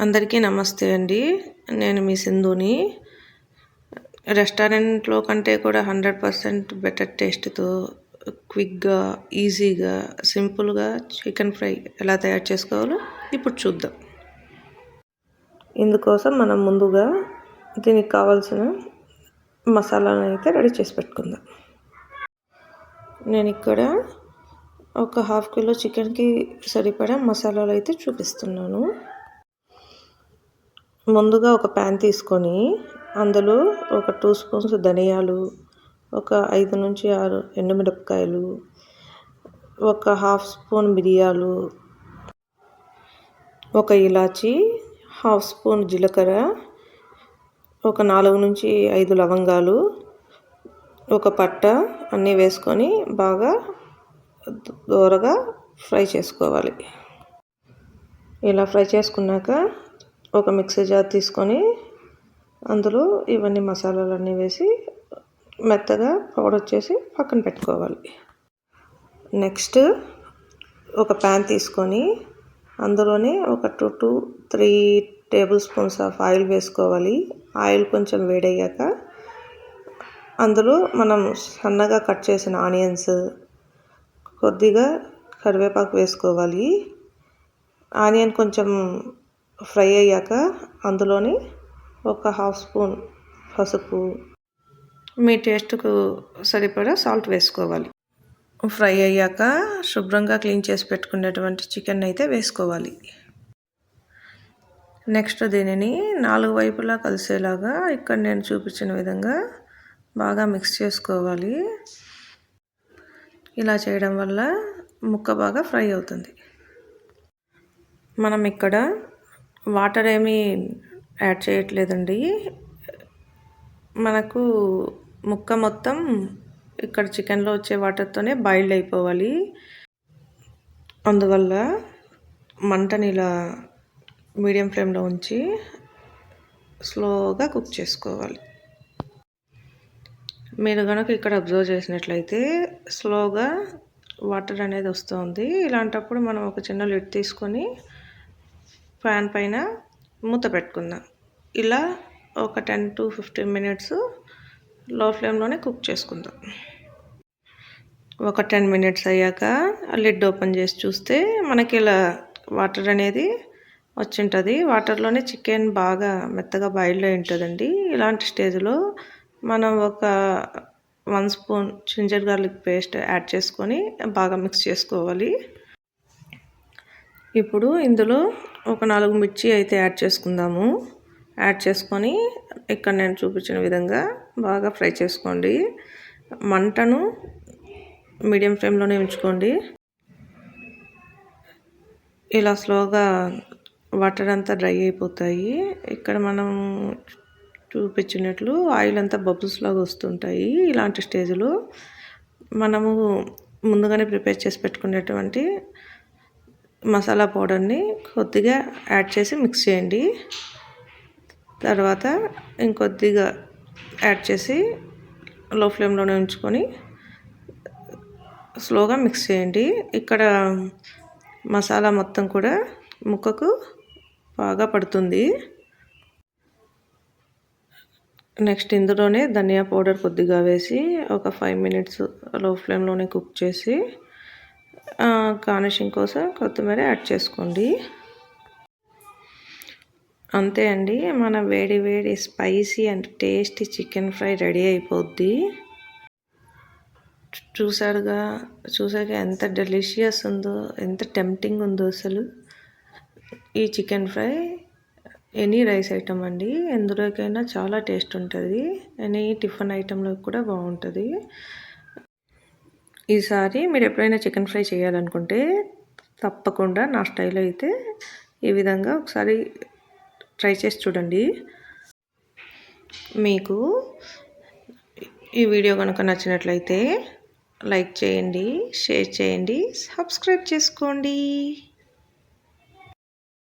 అందరికీ నమస్తే అండి. నేను మీ సింధుని. రెస్టారెంట్‌లో కంటే కూడా 100% బెటర్ టేస్ట్‌తో క్విక్‌గా, ఈజీగా, సింపుల్‌గా చికెన్ ఫ్రై ఎలా తయారు చేసుకోవాలో ఇప్పుడు చూద్దాం. ఇందుకోసం మనం ముందుగా దీనికి కావాల్సిన మసాలాలను అయితే రెడీ చేసి పెట్టుకుందాం. నేను ఇక్కడ ఒక 1/2 కిలో చికెన్‌కి సరిపడా మసాలాలు అయితే చూపిస్తున్నాను. ముందుగా ఒక ప్యాన్ తీసుకొని అందులో ఒక 2 స్పూన్స్ ధనియాలు, ఒక 5 నుంచి 6 ఎండుమిరపకాయలు, ఒక 1/2 స్పూన్ మిరియాలు, ఒక ఇలాచి, 1/2 స్పూన్ జీలకర్ర, ఒక 4 నుంచి 5 లవంగాలు, ఒక పట్ట అన్నీ వేసుకొని బాగా దోరగా ఫ్రై చేసుకోవాలి. ఇలా ఫ్రై చేసుకున్నాక ఒక మిక్సీ జార్ తీసుకొని అందులో ఇవన్నీ మసాలాలన్నీ వేసి మెత్తగా పౌడర్ చేసి పక్కన పెట్టుకోవాలి. నెక్స్ట్ ఒక ప్యాన్ తీసుకొని అందులోనే ఒక 2 to 3 table spoons of oil వేసుకోవాలి. ఆయిల్ కొంచెం వేడయ్యాక అందులో మనం సన్నగా కట్ చేసిన ఆనియన్స్, కొద్దిగా కరివేపాకు వేసుకోవాలి. ఆనియన్ కొంచెం ఫ్రై అయ్యాక అందులోని ఒక 1/2 స్పూన్ పసుపు, మీ టేస్ట్కు సరిపడా సాల్ట్ వేసుకోవాలి. ఫ్రై అయ్యాక శుభ్రంగా క్లీన్ చేసి పెట్టుకునేటువంటి చికెన్ అయితే వేసుకోవాలి. నెక్స్ట్ దీనిని 4 వైపులా కలిసేలాగా ఇక్కడ నేను చూపించిన విధంగా బాగా మిక్స్ చేసుకోవాలి. ఇలా చేయడం వల్ల ముక్క బాగా ఫ్రై అవుతుంది. మనం ఇక్కడ వాటర్ ఏమీ యాడ్ చేయట్లేదండి. మనకు ముక్క మొత్తం ఇక్కడ చికెన్లో వచ్చే వాటర్తోనే బాయిల్డ్ అయిపోవాలి. అందువల్ల మంటని ఇలా మీడియం ఫ్లేమ్లో ఉంచి స్లోగా కుక్ చేసుకోవాలి. మీరు కనుక ఇక్కడ అబ్జర్వ్ చేసినట్లయితే స్లోగా వాటర్ అనేది వస్తుంది. ఇలాంటప్పుడు మనం ఒక చిన్న లిడ్ తీసుకొని ప్యాన్ పైన మూత పెట్టుకుందాం. ఇలా ఒక 10 to 15 మినిట్స్ లో ఫ్లేమ్లోనే కుక్ చేసుకుందాం. ఒక 10 మినిట్స్ అయ్యాక లిడ్ ఓపెన్ చేసి చూస్తే మనకి ఇలా వాటర్ అనేది వచ్చింటుంది. వాటర్లోనే చికెన్ బాగా మెత్తగా బాయిల్డ్ అయి ఉంటుందండి. ఇలాంటి స్టేజ్లో మనం ఒక 1 spoon ginger garlic paste add చేసుకొని బాగా మిక్స్ చేసుకోవాలి. ఇప్పుడు ఇందులో ఒక 4 మిర్చి అయితే యాడ్ చేసుకుందాము. యాడ్ చేసుకొని ఇక్కడ నేను చూపించిన విధంగా బాగా ఫ్రై చేసుకోండి. మంటను మీడియం ఫ్లేమ్లోనే ఉంచుకోండి. ఇలా స్లోగా వాటర్ అంతా డ్రై అయిపోతాయి. ఇక్కడ మనం చూపించినట్లు ఆయిల్ అంతా బబుల్స్ లాగా వస్తుంటాయి. ఇలాంటి స్టేజ్లో మనము ముందుగానే ప్రిపేర్ చేసి పెట్టుకునేటువంటి మసాలా పౌడర్ని కొద్దిగా యాడ్ చేసి మిక్స్ చేయండి. తర్వాత ఇంకొద్దిగా యాడ్ చేసి లో ఫ్లేమ్లోనే ఉంచుకొని స్లోగా మిక్స్ చేయండి. ఇక్కడ మసాలా మొత్తం కూడా ముక్కకు బాగా పడుతుంది. నెక్స్ట్ ఇందులోనే ధనియా పౌడర్ కొద్దిగా వేసి ఒక 5 మినిట్స్ లో ఫ్లేమ్లోనే కుక్ చేసి గార్నిషింగ్ కోసం కొత్తిమీర యాడ్ చేసుకోండి. అంతే అండి, మన వేడి వేడి spicy and tasty chicken fry ready అయిపోద్ది. చూసాక ఎంత డెలిషియస్ ఉందో, ఎంత టెంప్టింగ్ ఉందో అసలు. ఈ chicken fry any rice item అండి, ఎందులోకైనా చాలా టేస్ట్ ఉంటుంది. ఎనీ టిఫిన్ ఐటెంలో కూడా బాగుంటుంది. ఈసారి మీరు ఎప్పుడైనా చికెన్ ఫ్రై చేయాలనుకుంటే తప్పకుండా నా స్టైల్ అయితే ఈ విధంగా ఒకసారి ట్రై చేసి చూడండి. మీకు ఈ వీడియో కనుక నచ్చినట్లయితే లైక్ చేయండి, షేర్ చేయండి, సబ్స్క్రైబ్ చేసుకోండి.